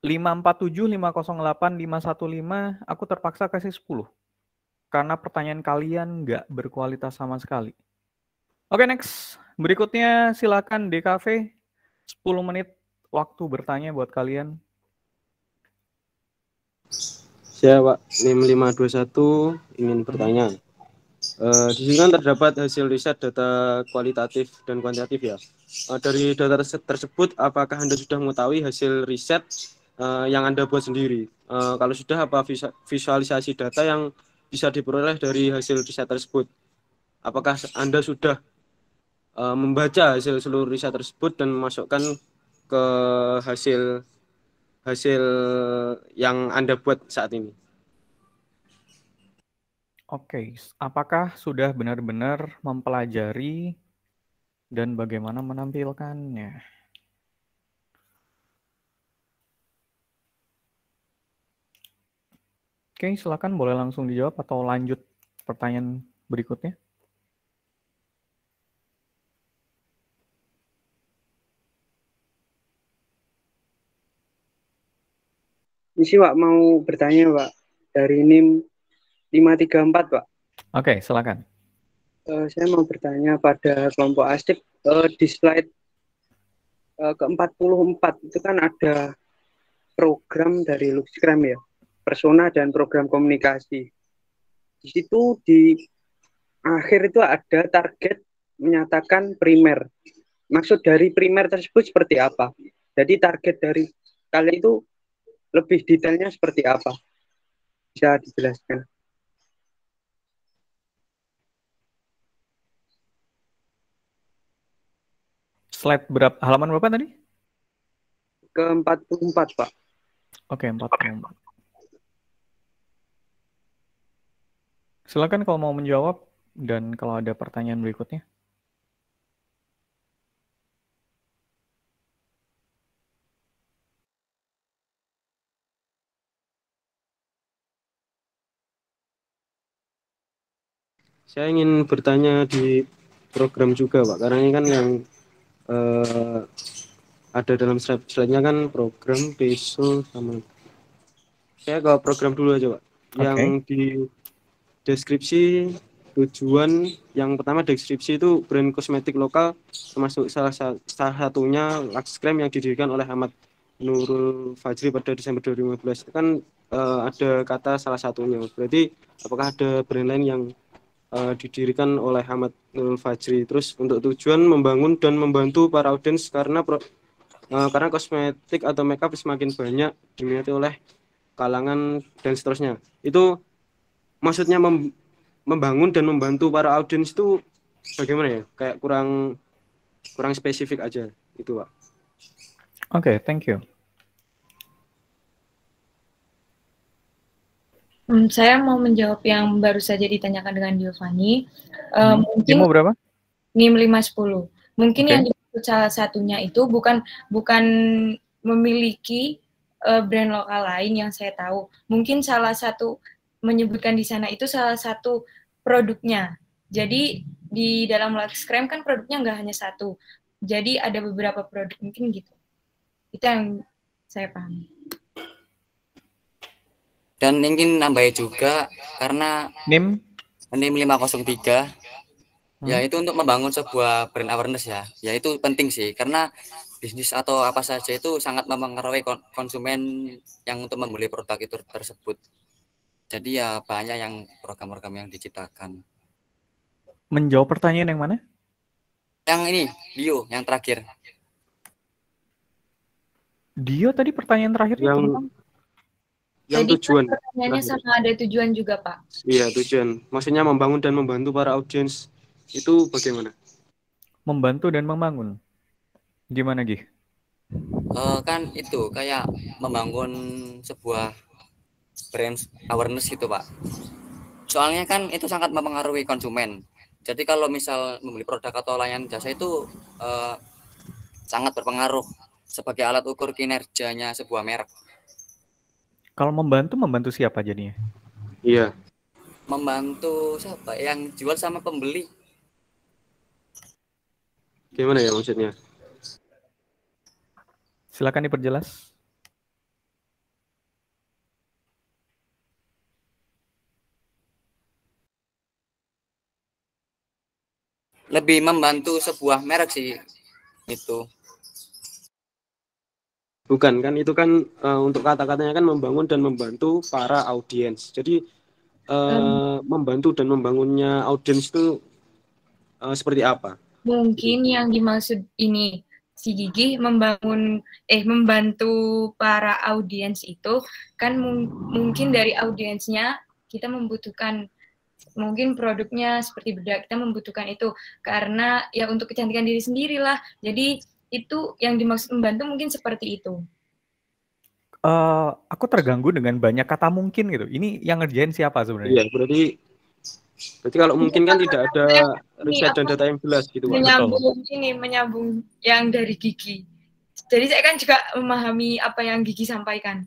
547, 508, 515, aku terpaksa kasih 10. Karena pertanyaan kalian nggak berkualitas sama sekali. Oke, next. Berikutnya silakan DKV. 10 menit waktu bertanya buat kalian. Saya Pak, NIM 521 ingin bertanya. Di sini kan terdapat hasil riset data kualitatif dan kuantitatif ya. Dari data tersebut, apakah Anda sudah mengetahui hasil riset yang Anda buat sendiri? Kalau sudah, apa visualisasi data yang bisa diperoleh dari hasil riset tersebut? Apakah Anda sudah membaca hasil seluruh riset tersebut dan memasukkan ke hasil yang Anda buat saat ini? Oke, apakah sudah benar-benar mempelajari dan bagaimana menampilkannya? Oke, silakan boleh langsung dijawab atau lanjut pertanyaan berikutnya. Ini sih Pak mau bertanya Pak dari NIM 534 Pak. Oke, silakan. Saya mau bertanya pada kelompok ASIK di slide ke-44 itu kan ada program dari Luxcram ya, persona dan program komunikasi. Di situ di akhir itu ada target menyatakan primer. Maksud dari primer tersebut seperti apa? Jadi target dari kalian itu lebih detailnya seperti apa? Bisa dijelaskan? Slide berapa? Halaman berapa tadi? Ke-44, Pak. Oke, 44. Silakan kalau mau menjawab dan kalau ada pertanyaan berikutnya. Saya ingin bertanya di program juga Pak, karena ini kan yang ada dalam slide-nya kan program, PESO, sama. Saya ke program dulu aja Pak. Yang di deskripsi tujuan, yang pertama deskripsi itu brand kosmetik lokal, termasuk salah satunya Luxcram yang didirikan oleh Ahmad Nurul Fajri pada Desember 2015. Itu kan ada kata salah satunya. Berarti apakah ada brand lain yang didirikan oleh Ahmad Nurul Fajri? Terus untuk tujuan membangun dan membantu para audiens karena kosmetik atau makeup semakin banyak diminati oleh kalangan dan seterusnya. Itu maksudnya membangun dan membantu para audiens itu bagaimana ya? Kayak kurang spesifik aja itu Pak. Oke, thank you. Saya mau menjawab yang baru saja ditanyakan dengan Giovanni. Mungkin NIM berapa? NIM 510. Mungkin yang dimaksud salah satunya itu bukan memiliki brand lokal lain yang saya tahu. Mungkin salah satu menyebutkan di sana itu salah satu produknya. Jadi di dalam Luxcram kan produknya nggak hanya satu. Jadi ada beberapa produk mungkin gitu. Itu yang saya pahami. Dan ingin nambahin juga karena NIM 503 ya itu untuk membangun sebuah brand awareness ya. Ya itu penting sih karena bisnis atau apa saja itu sangat mempengaruhi konsumen yang untuk membeli produk itu tersebut. Jadi ya banyak yang program-program yang diciptakan. Menjawab pertanyaan yang mana? Yang ini, Dio, yang terakhir. Dio tadi pertanyaan terakhirnya Yang tentang yang Jadi tujuan. pertanyaannya sama ada tujuan juga, Pak. Iya, tujuan. Maksudnya membangun dan membantu para audiens itu bagaimana? membantu dan membangun. Gimana, Gih? Kan itu kayak membangun sebuah brand awareness gitu, Pak. Soalnya kan itu sangat mempengaruhi konsumen. Jadi kalau misal membeli produk atau layanan jasa itu sangat berpengaruh sebagai alat ukur kinerjanya sebuah merek. Kalau membantu siapa jadinya? Iya. Membantu siapa? Yang jual sama pembeli. Gimana ya maksudnya? Silakan diperjelas. Lebih membantu sebuah merek sih itu. Bukan kan itu kan untuk kata-katanya kan membangun dan membantu para audiens. Jadi membantu dan membangunnya audiens itu seperti apa? Mungkin yang dimaksud ini si Gigi membantu para audiens itu kan mungkin dari audiensnya kita membutuhkan mungkin produknya seperti bedak, kita membutuhkan itu karena ya untuk kecantikan diri sendiri lah. Jadi itu yang dimaksud membantu mungkin seperti itu. Aku terganggu dengan banyak kata mungkin gitu. Ini yang ngerjain siapa sebenarnya? Iya, berarti kalau mungkin kan tidak ada riset dan data yang jelas gitu, Pak. Menyambung yang dari Gigi. Jadi saya kan juga memahami apa yang Gigi sampaikan.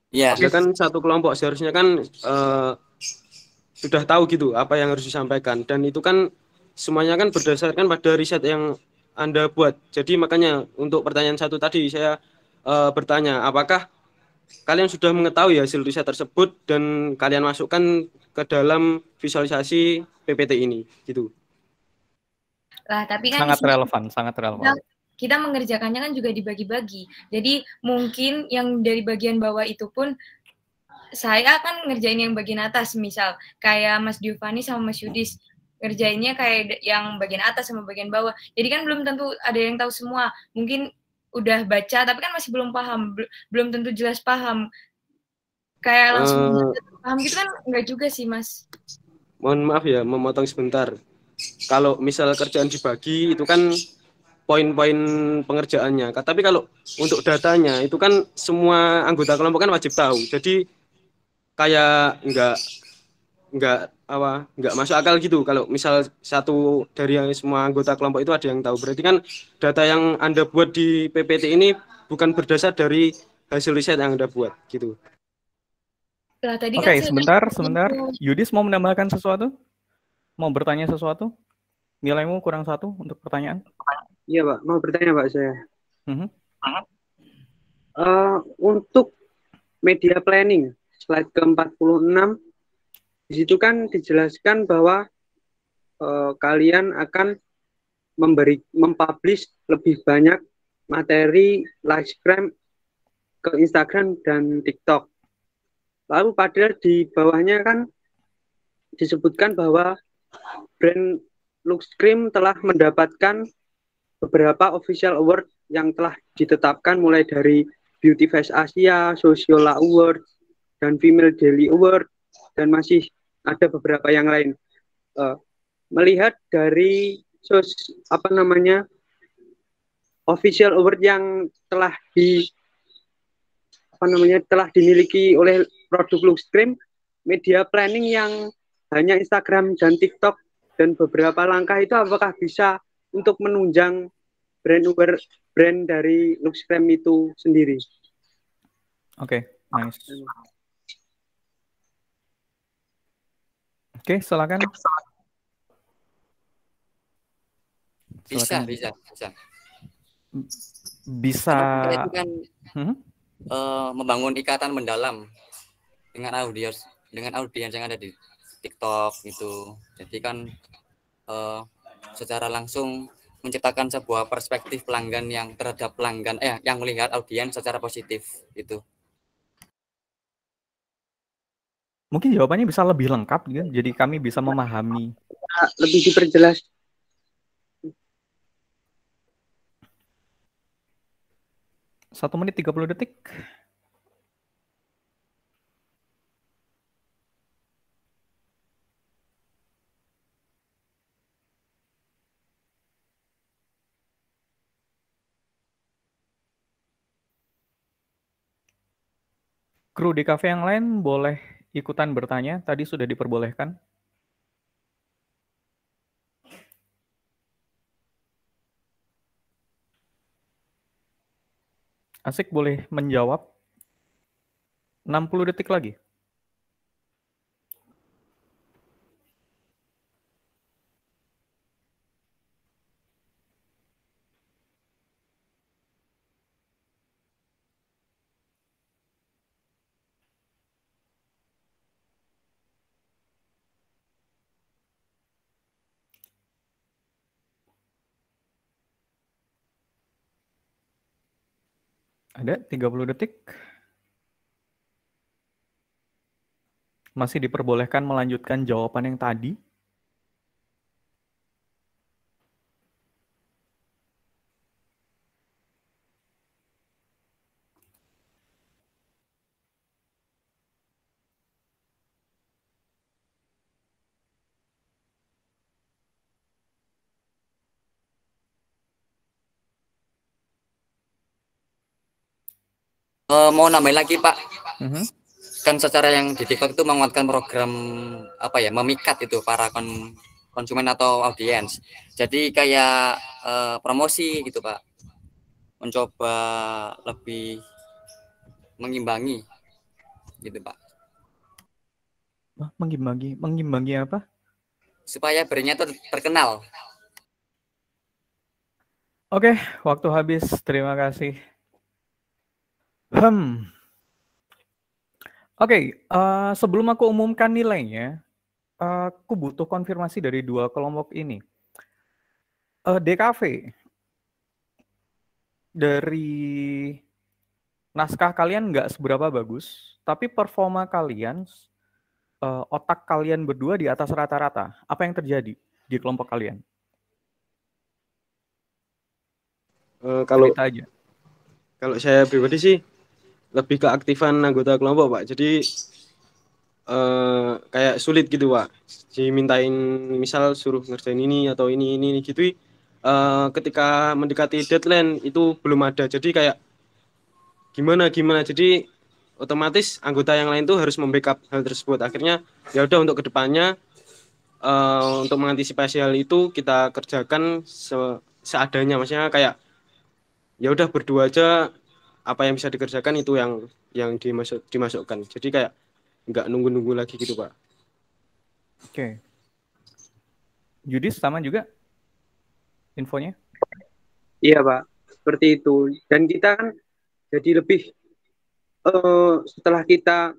Iya. Ya kan satu kelompok seharusnya kan sudah tahu gitu apa yang harus disampaikan, dan itu kan semuanya kan berdasarkan pada riset yang Anda buat. Jadi makanya untuk pertanyaan satu tadi saya bertanya, apakah kalian sudah mengetahui hasil riset tersebut dan kalian masukkan ke dalam visualisasi PPT ini gitu. Lah, tapi kan sangat relevan. Kita mengerjakannya kan juga dibagi-bagi. Jadi mungkin yang dari bagian bawah itu pun saya kan ngerjain yang bagian atas, misal kayak Mas Giovanni sama Mas Yudis ngerjainnya kayak yang bagian atas sama bagian bawah. Jadi kan belum tentu ada yang tahu semua. Mungkin udah baca tapi kan masih belum paham, belum tentu jelas paham. Kayak langsung paham gitu kan enggak juga sih, Mas. Mohon maaf ya, memotong sebentar. Kalau misal kerjaan dibagi itu kan poin-poin pengerjaannya. Tapi kalau untuk datanya itu kan semua anggota kelompok kan wajib tahu. Jadi kayak nggak masuk akal gitu kalau misal satu dari yang semua anggota kelompok itu ada yang tahu. Berarti kan data yang Anda buat di PPT ini bukan berdasar dari hasil riset yang Anda buat gitu. Oke, sebentar. Yudis mau menambahkan sesuatu? Mau bertanya sesuatu? Nilaimu kurang 1 untuk pertanyaan? Iya, Pak. Mau bertanya, Pak, saya. Untuk media planning, slide ke-46, di situ kan dijelaskan bahwa kalian akan mempublish lebih banyak materi livestream ke Instagram dan TikTok. Lalu padahal di bawahnya kan disebutkan bahwa brand Luxcream telah mendapatkan beberapa official award yang telah ditetapkan mulai dari Beauty Face Asia, Sociola Award, dan Female Daily Award, dan masih ada beberapa yang lain. Melihat dari official award yang telah dimiliki oleh produk Luxcream, media planning yang hanya Instagram dan TikTok dan beberapa langkah itu apakah bisa untuk menunjang brand dari Luxcream itu sendiri? Oke, nice. Oke, silakan. Bisa, Silakan. bisa, bisa. Bisa. Karena kita itu kan membangun ikatan mendalam dengan audiens yang ada di TikTok gitu. Jadi kan secara langsung menciptakan sebuah perspektif pelanggan yang terhadap pelanggan yang melihat audiens secara positif gitu. Mungkin jawabannya bisa lebih lengkap gitu, jadi kami bisa memahami. Lebih diperjelas. Satu menit 30 detik. Kru di kafe yang lain boleh ikutan bertanya, tadi sudah diperbolehkan. Asik boleh menjawab. 60 detik lagi. Ada 30 detik. Masih diperbolehkan melanjutkan jawaban yang tadi. Mau nambahin lagi Pak. Kan secara yang di TikTok itu menguatkan program memikat itu para konsumen atau audiens. Jadi kayak promosi gitu Pak. Mencoba lebih mengimbangi gitu Pak. Mengimbangi apa? Supaya brandnya itu terkenal. Oke, waktu habis. Terima kasih. Oke, sebelum aku umumkan nilainya, aku butuh konfirmasi dari dua kelompok ini. DKV, dari naskah kalian nggak seberapa bagus, tapi performa kalian, otak kalian berdua di atas rata-rata. Apa yang terjadi di kelompok kalian? Cerita aja. Kalau saya pribadi sih lebih keaktifan anggota kelompok Pak. Jadi kayak sulit gitu Pak. Dimintain misal suruh ngerjain ini atau ini gitu. Ketika mendekati deadline itu belum ada. Jadi kayak gimana. Jadi otomatis anggota yang lain tuh harus membackup hal tersebut. Akhirnya ya udah untuk kedepannya untuk mengantisipasi hal itu kita kerjakan seadanya. Maksudnya kayak ya udah berdua aja, apa yang bisa dikerjakan itu yang dimasukkan. Jadi kayak nggak nunggu lagi gitu Pak. Oke. Judis sama juga infonya? Iya Pak, seperti itu. Dan kita kan jadi lebih setelah kita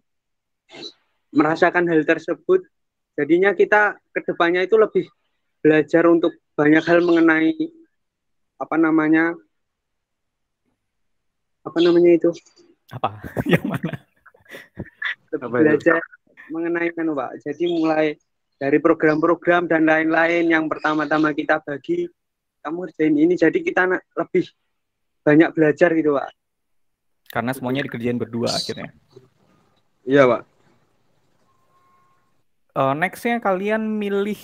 merasakan hal tersebut, jadinya kita kedepannya itu lebih belajar untuk banyak hal mengenai apa namanya itu? Apa? Yang mana? Belajar mengenai Pak. Jadi mulai dari program-program dan lain-lain yang pertama-tama kita bagi, kamu kerjain ini, jadi kita lebih banyak belajar gitu Pak. Karena semuanya dikerjain berdua akhirnya. Iya Pak. Next-nya kalian milih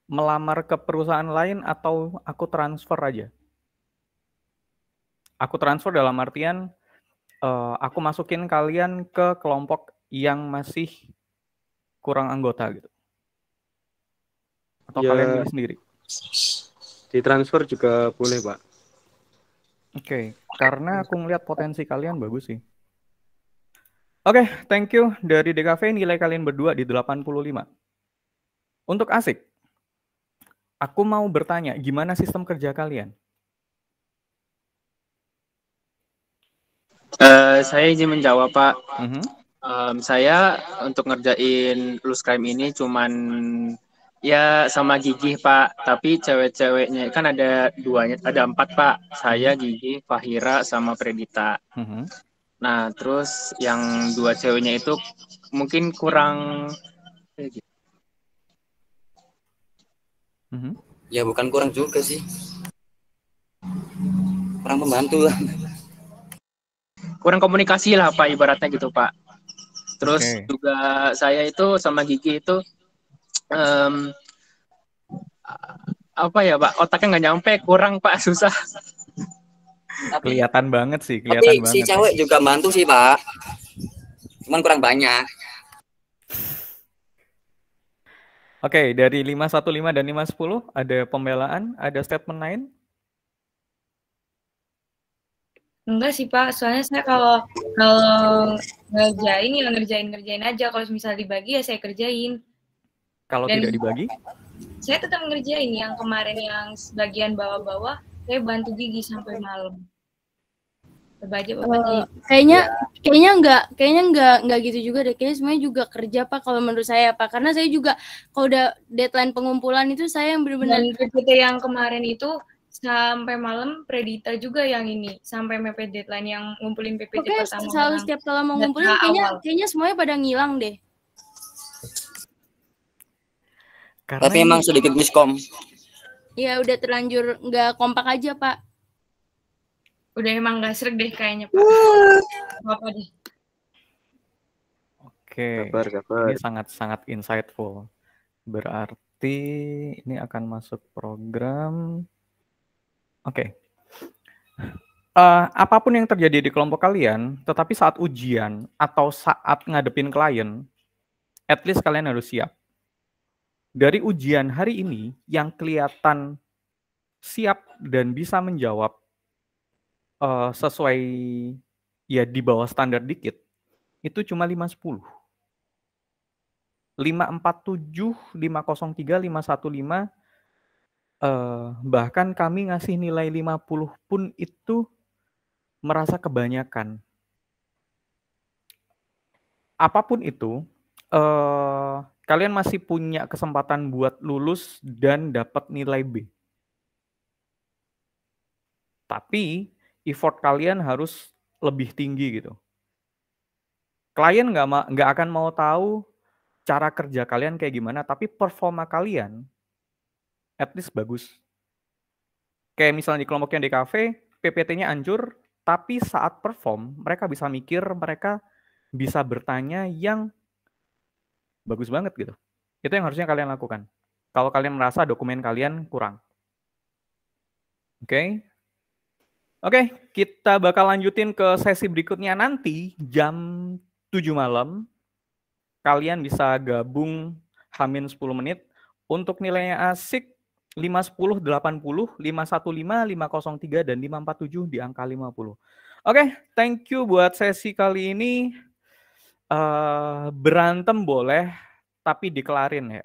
melamar ke perusahaan lain atau aku transfer aja? Aku transfer dalam artian aku masukin kalian ke kelompok yang masih kurang anggota gitu. Atau ya, kalian milih sendiri? Ditransfer juga boleh Pak. Oke, karena aku ngeliat potensi kalian bagus sih. Oke, thank you. Dari DKV nilai kalian berdua di 85. Untuk Asik, Aku mau bertanya, gimana sistem kerja kalian? Saya izin menjawab, Pak. Mhm. Saya untuk ngerjain Luscrime ini cuman ya sama Gigi, Pak. Tapi cewek-ceweknya kan ada duanya, ada 4, Pak. Saya, Gigi, Fahira, sama Predita. Mhm. Nah, terus yang 2 ceweknya itu mungkin kurang Mhm. Ya bukan kurang juga sih. Kurang membantu lah. kurang komunikasi lah, Pak, ibaratnya gitu, Pak. Terus Oke. juga saya itu sama Gigi itu apa ya, Pak, otaknya nggak nyampe, kurang, Pak, susah. Kelihatan banget sih, Tapi kelihatan si banget. cewek juga bantu sih, Pak. Cuman kurang banyak. Oke, dari 515 dan 510 ada pembelaan, ada statement lain? Enggak sih Pak, soalnya saya kalau ngerjain ya ngerjain aja. Kalau misalnya dibagi ya saya kerjain. Kalau Dan tidak dibagi? saya tetap ngerjain yang kemarin yang sebagian bawah-bawah, saya bantu Gigi sampai malam. Coba aja Bapak. Kayaknya nggak gitu juga deh. Kayaknya semuanya juga kerja Pak kalau menurut saya Pak. Karena saya juga kalau udah deadline pengumpulan itu saya yang benar-benar. Dan PPT yang kemarin itu sampai malam, Predita juga yang ini sampai mepet deadline yang ngumpulin PPT pertama. Selalu setiap kalau mau ngumpulin kayaknya semuanya pada ngilang deh. Karena tapi emang sedikit miskom. Ya udah terlanjur nggak kompak aja Pak. Udah emang nggak sreg deh kayaknya Pak. Apa deh? Oke, Kabar. ini sangat-sangat insightful. Berarti ini akan masuk program. Oke. Apapun yang terjadi di kelompok kalian, tetapi saat ujian atau saat ngadepin klien, at least kalian harus siap. Dari ujian hari ini, yang kelihatan siap dan bisa menjawab sesuai ya di bawah standar dikit, itu cuma 510. 547, 503, 515, bahkan kami ngasih nilai 50 pun itu merasa kebanyakan. Apapun itu, kalian masih punya kesempatan buat lulus dan dapat nilai B. Tapi effort kalian harus lebih tinggi gitu. Klien nggak akan mau tahu cara kerja kalian kayak gimana, tapi performa kalian at least bagus. Kayak misalnya di kelompoknya di kafe, PPT-nya hancur, tapi saat perform, mereka bisa mikir, mereka bisa bertanya yang bagus banget gitu. Itu yang harusnya kalian lakukan. Kalau kalian merasa dokumen kalian kurang. Oke. Oke, kita bakal lanjutin ke sesi berikutnya nanti jam 7 malam. Kalian bisa gabung H-10 menit untuk nilainya asik 510, 80, 515, 503, dan 547 di angka 50. Oke, thank you buat sesi kali ini. Berantem boleh, tapi dikelarin ya.